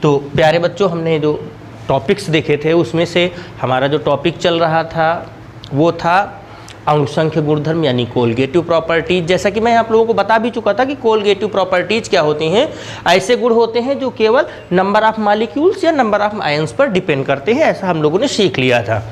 तो प्यारे बच्चों, हमने जो टॉपिक्स देखे थे उसमें से हमारा जो टॉपिक चल रहा था वो था अणुसंख्य गुणधर्म यानी कोलगेटिव प्रॉपर्टीज। जैसा कि मैं आप लोगों को बता भी चुका था कि कोलगेटिव प्रॉपर्टीज क्या होती हैं। ऐसे गुण होते हैं जो केवल नंबर ऑफ मॉलिक्यूल्स या नंबर ऑफ आयंस पर डिपेंड करते हैं, ऐसा हम लोगों ने सीख लिया था।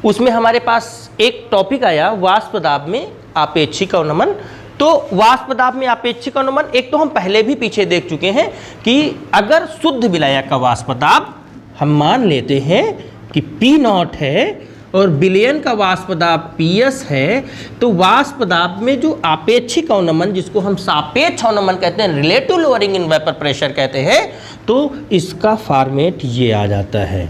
उसमें हमारे पास एक टॉपिक आया वाष्प दाब में आपेक्षिक अवनमन। तो वाष्प दाब में आपेक्षिक अवनमन एक तो हम पहले भी पीछे देख चुके हैं कि अगर शुद्ध विलायक का वाष्प दाब हम मान लेते हैं कि P0 है और विलयन का वाष्प दाब PS है, तो वाष्प दाब में जो आपेक्षिक अवनमन, जिसको हम सापेक्ष अवनमन कहते हैं, relative lowering in vapour pressure कहते हैं, तो इसका फॉर्मेट ये आ जाता है।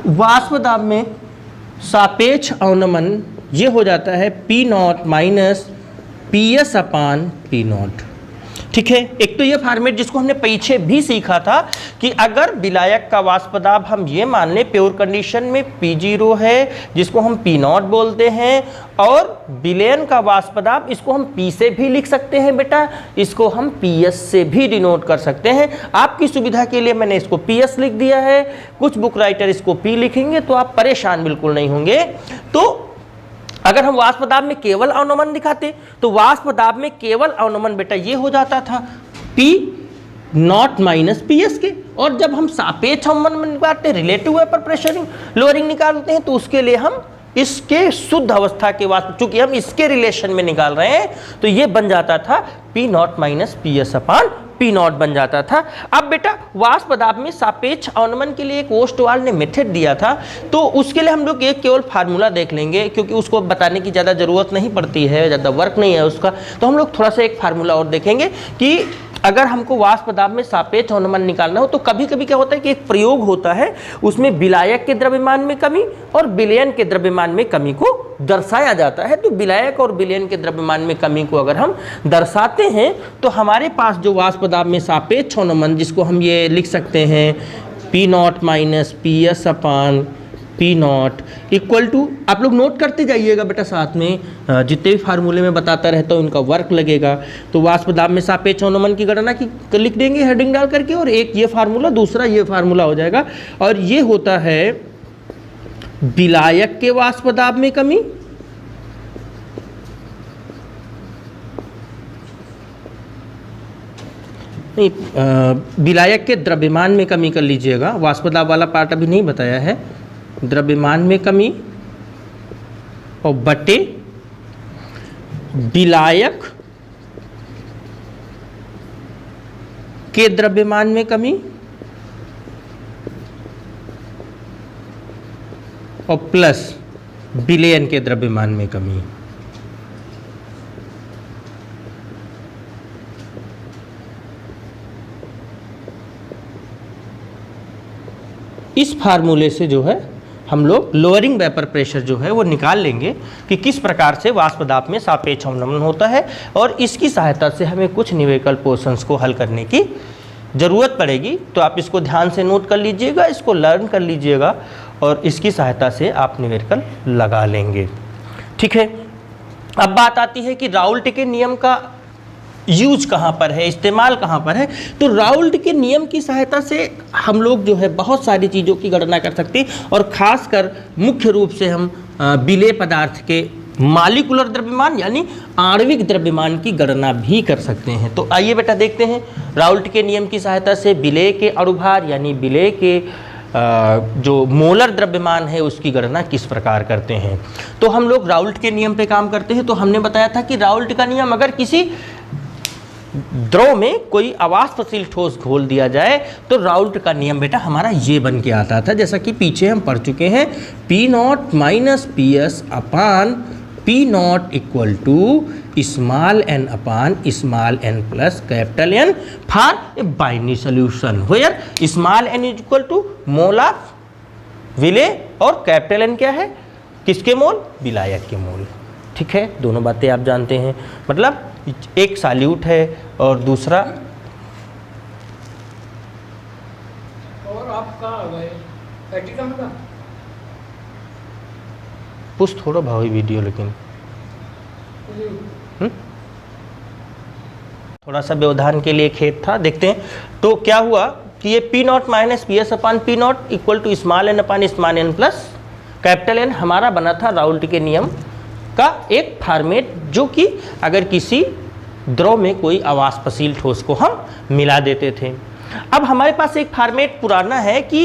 वाष्प दाब में सापेक्ष अवनमन ये हो जाता है P0 minus PS upon P0। ठीक है, एक तो ये फॉर्मेट जिसको हमने पीछे भी सीखा था कि अगर विलायक का वाष्प दाब हम ये मान लें प्योर कंडीशन में P0 है जिसको हम P0 बोलते हैं, और विलयन का वाष्प दाब इसको हम P से भी लिख सकते हैं बेटा, इसको हम PS से भी डिनोट कर सकते हैं। आपकी सुविधा के लिए मैंने इसको PS लिख दिया है, कुछ बुक राइटर इसको P लिखेंगे, तो आप परेशान बिल्कुल नहीं होंगे। तो अगर हम वाष्प दाब में केवल अवनमन दिखाते तो वाष्प दाब में केवल अवनमन बेटा ये हो जाता था P0 माइनस PS के, और जब हम सापेक्ष अवनमन निकालते, रिलेटिव वेपर प्रेशर लोअरिंग निकालते हैं, तो उसके लिए हम इसके शुद्ध अवस्था के वाष्प, चूंकि हम इसके रिलेशन में निकाल रहे हैं, तो ये बन जाता था P0 minus PS upon P0 बन जाता था। अब बेटा वाष्प दाब में सापेक्ष अवनमन के लिए एक ओस्टवाल ने मेथड दिया था, तो उसके लिए हम लोग एक केवल फार्मूला देख लेंगे, क्योंकि उसको बताने की ज़्यादा ज़रूरत नहीं पड़ती है, ज़्यादा वर्क नहीं है उसका। तो हम लोग थोड़ा सा एक फार्मूला और देखेंगे कि अगर हमको वाष्प दाब में सापेक्ष अवनमन निकालना हो तो कभी कभी क्या होता है कि एक प्रयोग होता है, उसमें विलायक के द्रव्यमान में कमी और विलयन के द्रव्यमान में कमी को दर्शाया जाता है। तो विलायक और विलयन के द्रव्यमान में कमी को अगर हम दर्शाते हैं तो हमारे पास जो वाष्प दाब में सापेक्ष अवनमन, जिसको हम ये लिख सकते हैं P0 minus PS upon P0 equal to, आप लोग नोट करते जाइएगा बेटा, साथ में जितने भी फार्मूले में बताता रहता हूँ उनका वर्क लगेगा। तो वाष्प दाब में सापेक्ष अवनमन की गणना की लिख देंगे हेडिंग डाल करके, और एक ये फार्मूला, दूसरा ये फार्मूला हो जाएगा, और ये होता है विलायक के वाष्प दाब में कमी नहीं, विलायक के द्रव्यमान में कमी कर लीजिएगा, वाष्प दाब वाला पार्ट अभी नहीं बताया है, द्रव्यमान में कमी और बटे विलायक के द्रव्यमान में कमी और प्लस विलयन के द्रव्यमान में कमी। इस फार्मूले से जो है हम लोग लोअरिंग वेपर प्रेशर जो है वो निकाल लेंगे कि किस प्रकार से वाष्प दाब में सापेक्ष अवनमन होता है, और इसकी सहायता से हमें कुछ न्यूमेरिकल पोर्शंस को हल करने की ज़रूरत पड़ेगी। तो आप इसको ध्यान से नोट कर लीजिएगा, इसको लर्न कर लीजिएगा, और इसकी सहायता से आप न्यूमेरिकल लगा लेंगे। ठीक है, अब बात आती है कि राउल्ट के नियम का यूज कहाँ पर है, इस्तेमाल कहाँ पर है। तो राउल्ट के नियम की सहायता से हम लोग जो है बहुत सारी चीज़ों की गणना कर सकते हैं, और ख़ासकर मुख्य रूप से हम विलेय पदार्थ के मॉलिक्यूलर द्रव्यमान यानी आणविक द्रव्यमान की गणना भी कर सकते हैं। तो आइए बेटा देखते हैं राउल्ट के नियम की सहायता से विलेय के अणुभार यानी विलेय के जो मोलर द्रव्यमान है उसकी गणना किस प्रकार करते हैं। तो हम लोग राउल्ट के नियम पे काम करते हैं। तो हमने बताया था कि राउल्ट का नियम, अगर किसी द्रव में कोई अवाष्पशील ठोस घोल दिया जाए तो राउल्ट का नियम बेटा हमारा ये बन के आता था, जैसा कि पीछे हम पढ़ चुके हैं, P0 minus PS upon P0 equal to small n upon small n plus capital N for a binary solution where small n equal to mole of विलेय और कैपिटल N क्या है, किसके मोल, विलायक के मोल। ठीक है, दोनों बातें आप जानते हैं, मतलब एक सॉल्यूट है और दूसरा और आप कहाँ गए? प्रैक्टिकल में था? पुश थोड़ा भावी वीडियो लेकिन थोड़ा सा व्यवधान के लिए खेत था। देखते हैं तो क्या हुआ कि ये P nought minus P S upon P nought equal to small N upon small N plus capital N हमारा बना था राउल्ट के नियम का एक फॉर्मेट, जो कि अगर किसी द्रव में कोई अवाष्पशील ठोस को हम मिला देते थे। अब हमारे पास एक फॉर्मेट पुराना है कि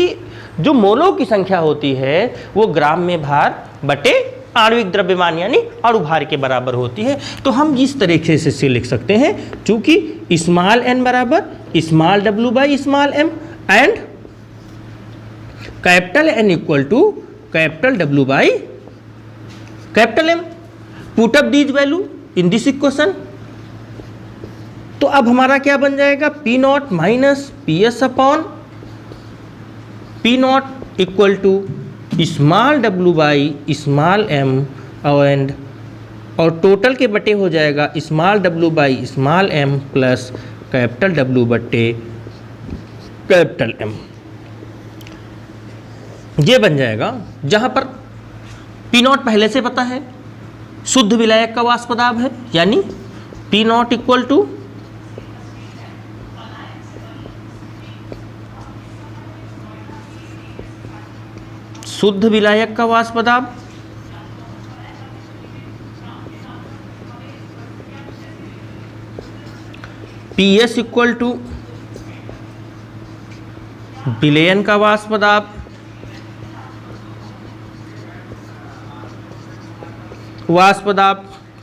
जो मोलों की संख्या होती है वो ग्राम में भार बटे आणविक द्रव्यमान यानी अणु भार के बराबर होती है। तो हम इस तरीके से इसे लिख सकते हैं, चूंकि स्मॉल एन बराबर small W by small M and capital N equal to capital W by capital M. Put up these value in this equation. तो अब हमारा क्या बन जाएगा, P nought minus P S upon P nought equal to small W by small M और total के बटे हो जाएगा small W by small M plus capital W बटे कैपिटल एम। ये बन जाएगा, जहां पर पी नॉट पहले से पता है, शुद्ध विलायक का वाष्प दाब है, यानी पी नॉट इक्वल टू शुद्ध विलायक का वाष्प दाब पी एस इक्वल टू विलयन का वाष्प दाब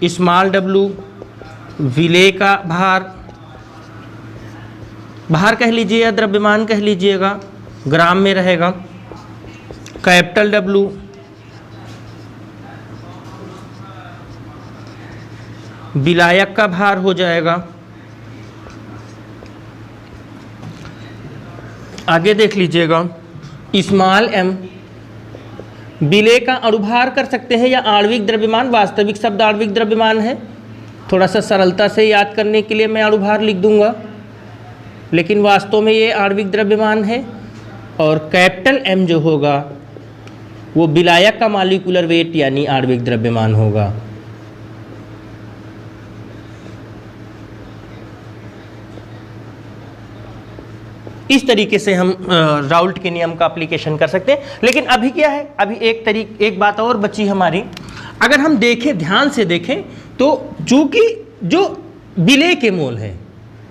स्मॉल डब्ल्यू विलेय का भार कह लीजिए या द्रव्यमान कह लीजिएगा, ग्राम में रहेगा। कैपिटल डब्ल्यू विलायक का भार हो जाएगा। आगे देख लीजिएगा, स्मॉल एम विलेय का अणुभार कर सकते हैं या आणविक द्रव्यमान, वास्तविक शब्द आणविक द्रव्यमान है। थोड़ा सा सरलता से याद करने के लिए मैं अणुभार लिख दूंगा, लेकिन वास्तव में ये आणविक द्रव्यमान है। और कैपिटल एम जो होगा वो विलायक का मॉलिक्यूलर वेट यानी आणविक द्रव्यमान होगा। इस तरीके से हम राउल्ट के नियम का एप्लीकेशन कर सकते हैं। लेकिन अभी क्या है, अभी एक बात और बची हमारी। अगर हम देखें, ध्यान से देखें, तो चूंकि जो विलेय के मोल है,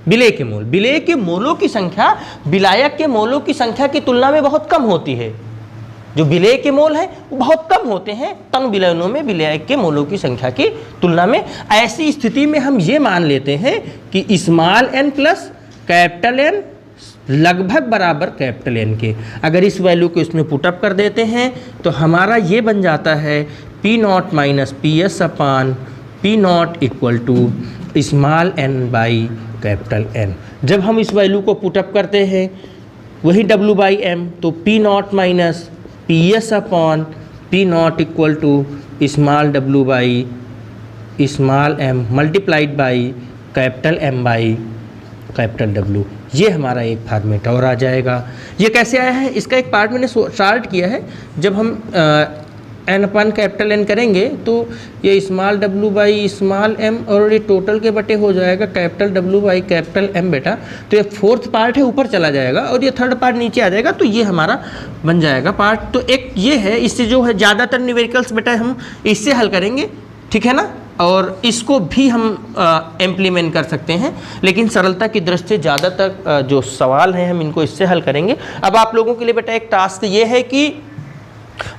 विलेय के मोलों की संख्या विलायक के मोलों की संख्या की तुलना में बहुत कम होती है। जो विलेय के मोल है वो बहुत कम होते हैं तन विलयनों में विलायक के मोलों की संख्या की तुलना में। ऐसी स्थिति में हम ये मान लेते हैं कि small N plus capital N लगभग बराबर कैपिटल एन के। अगर इस वैल्यू को इसमें पुटअप कर देते हैं तो हमारा ये बन जाता है P nought minus P S upon P nought equal to small N by capital N. जब हम इस वैल्यू को पुटअप करते हैं वही डब्ल्यू बाई एम, तो P nought minus P S upon P nought equal to small W by small M multiplied by capital M by capital W. ये हमारा एक फॉर्मेट और आ जाएगा। ये कैसे आया है, इसका एक पार्ट मैंने शार्ट किया है। जब हम एन अपन कैपिटल एन करेंगे तो ये small W by small M और ये टोटल के बटे हो जाएगा capital W by capital M बेटा। तो ये फोर्थ पार्ट है, ऊपर चला जाएगा और ये थर्ड पार्ट नीचे आ जाएगा। तो ये हमारा बन जाएगा पार्ट। तो एक ये है, इससे जो है ज़्यादातर न्यूमेरिकल्स बेटा हम इससे हल करेंगे, ठीक है ना। और इसको भी हम इम्प्लीमेंट कर सकते हैं, लेकिन सरलता की दृष्टि से ज़्यादातर जो सवाल हैं हम इनको इससे हल करेंगे। अब आप लोगों के लिए बेटा एक टास्क ये है कि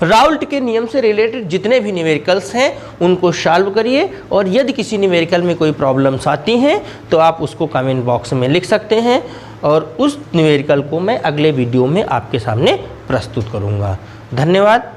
राउल्ट के नियम से रिलेटेड जितने भी न्यूमेरिकल्स हैं उनको सॉल्व करिए, और यदि किसी न्यूमेरिकल में कोई प्रॉब्लम्स आती हैं तो आप उसको कमेंट बॉक्स में लिख सकते हैं, और उस न्यूमेरिकल को मैं अगले वीडियो में आपके सामने प्रस्तुत करूँगा। धन्यवाद।